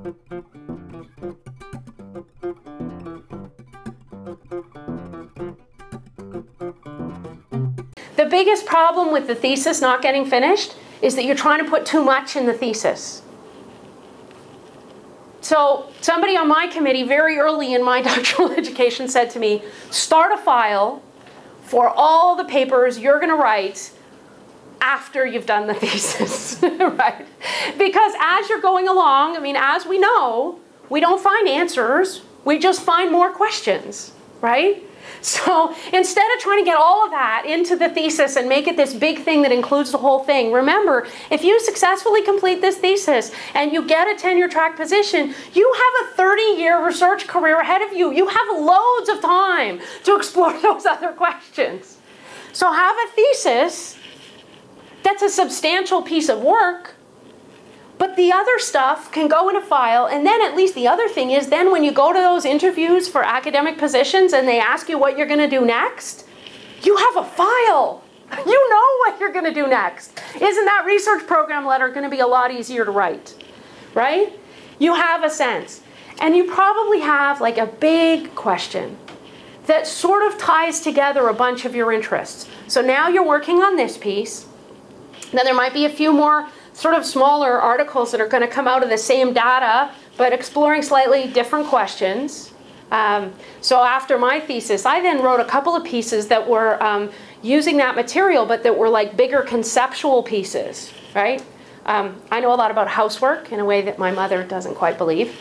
The biggest problem with the thesis not getting finished is that you're trying to put too much in the thesis. So somebody on my committee very early in my doctoral education said to me, start a file for all the papers you're going to write after you've done the thesis, right? Because as you're going along, I mean, as we know, we don't find answers, we just find more questions, right? So instead of trying to get all of that into the thesis and make it this big thing that includes the whole thing, remember, if you successfully complete this thesis and you get a tenure track position, you have a 30-year research career ahead of you. You have loads of time to explore those other questions. So have a thesis that's a substantial piece of work, but the other stuff can go in a file, and then at least the other thing is then when you go to those interviews for academic positions and they ask you what you're going to do next, you have a file. You know what you're going to do next. Isn't that research program letter going to be a lot easier to write, right? You have a sense. And you probably have like a big question that sort of ties together a bunch of your interests. So now you're working on this piece. Then there might be a few more sort of smaller articles that are going to come out of the same data, but exploring slightly different questions. So after my thesis, I then wrote a couple of pieces that were using that material, but that were like bigger conceptual pieces, right? I know a lot about housework in a way that my mother doesn't quite believe.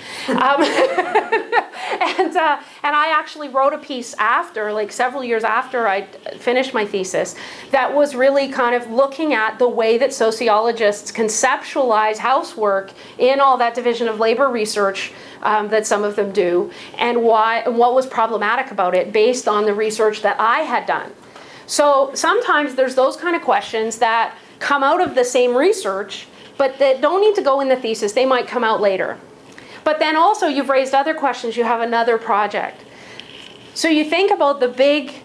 And I actually wrote a piece after, like several years after I finished my thesis, that was really kind of looking at the way that sociologists conceptualize housework in all that division of labor research that some of them do, and what was problematic about it based on the research that I had done. So sometimes there's those kind of questions that come out of the same research, but that don't need to go in the thesis. They might come out later. But then also you've raised other questions. You have another project. So you think about the big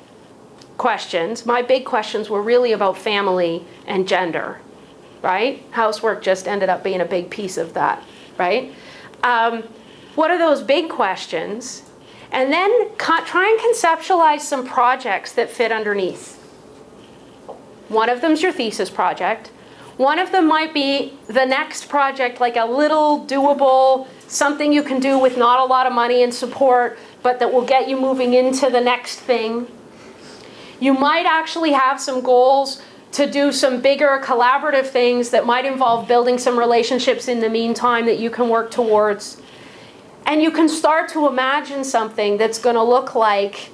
questions. My big questions were really about family and gender, right? Housework just ended up being a big piece of that, right? What are those big questions? And then try and conceptualize some projects that fit underneath. One of them's your thesis project. One of them might be the next project, like a little doable, something you can do with not a lot of money and support, but that will get you moving into the next thing. You might actually have some goals to do some bigger collaborative things that might involve building some relationships in the meantime that you can work towards. And you can start to imagine something that's going to look like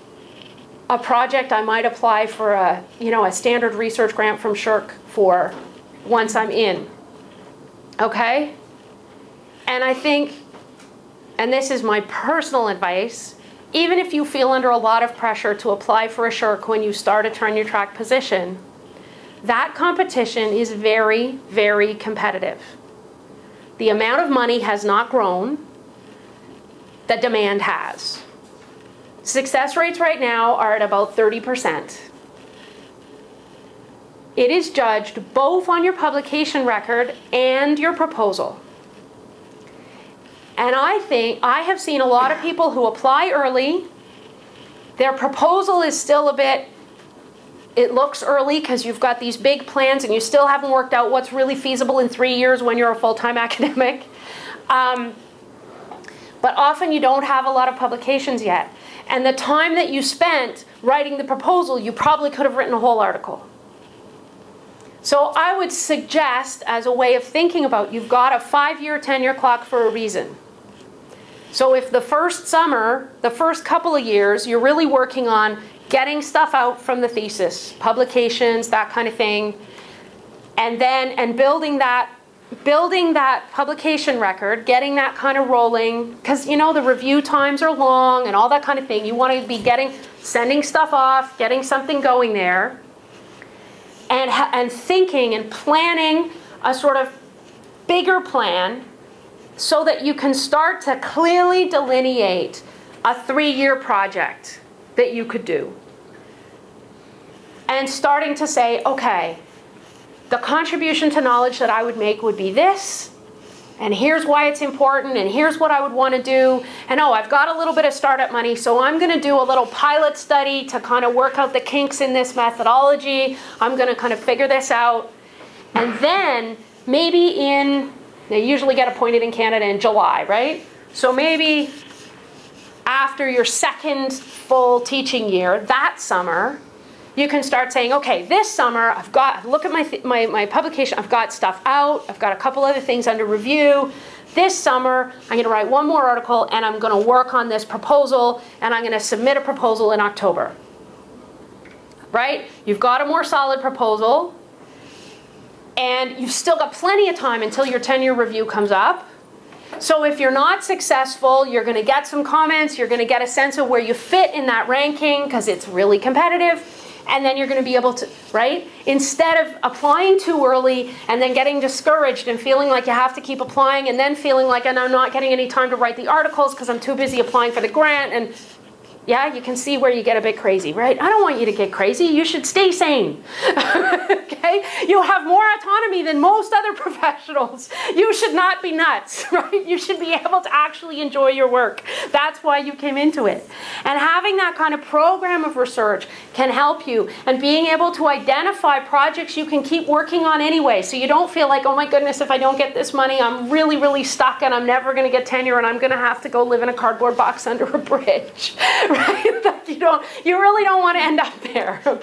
a project I might apply for a standard research grant from SSHRC for once I'm in. Okay? And I think, and this is my personal advice, even if you feel under a lot of pressure to apply for a SSHRC when you start a tenure track position, that competition is very, very competitive. The amount of money has not grown. The demand has. Success rates right now are at about 30%. It is judged both on your publication record and your proposal. And I have seen a lot of people who apply early. Their proposal is still a bit, it looks early because you've got these big plans and you still haven't worked out what's really feasible in 3 years when you're a full-time academic. But often you don't have a lot of publications yet. And the time that you spent writing the proposal, you probably could have written a whole article. So I would suggest, as a way of thinking about, you've got a 5-year tenure clock for a reason. So if the first summer, the first couple of years, you're really working on getting stuff out from the thesis, publications, that kind of thing, and building that publication record, getting that kind of rolling, because the review times are long and all that kind of thing. You want to be sending stuff off, getting something going there, and thinking and planning a sort of bigger plan so that you can start to clearly delineate a 3-year project that you could do. And starting to say, okay, the contribution to knowledge that I would make would be this, And here's why it's important, and here's what I would want to do. And oh, I've got a little bit of startup money, so I'm going to do a little pilot study to kind of work out the kinks in this methodology. I'm going to kind of figure this out. And then maybe they usually get appointed in Canada in July, right? So maybe after your second full teaching year, that summer, you can start saying, okay, this summer, look at my publication, I've got stuff out, I've got a couple other things under review. This summer, I'm going to write one more article, and I'm going to work on this proposal, and I'm going to submit a proposal in October. Right? You've got a more solid proposal, and you've still got plenty of time until your 10-year review comes up. So if you're not successful, you're going to get some comments, you're going to get a sense of where you fit in that ranking, because it's really competitive. And then you're going to be able to, right? Instead of applying too early and then getting discouraged and feeling like you have to keep applying and then feeling like, and I'm not getting any time to write the articles because I'm too busy applying for the grant. And yeah, you can see where you get a bit crazy, right? I don't want you to get crazy. You should stay sane, okay? You have more autonomy than most other professionals. You should not be nuts, right? You should be able to actually enjoy your work. That's why you came into it. And having that kind of program of research can help you. And being able to identify projects you can keep working on anyway, so you don't feel like, oh my goodness, if I don't get this money, I'm really, really stuck and I'm never going to get tenure and I'm going to have to go live in a cardboard box under a bridge. Right? You really don't want to end up there, okay?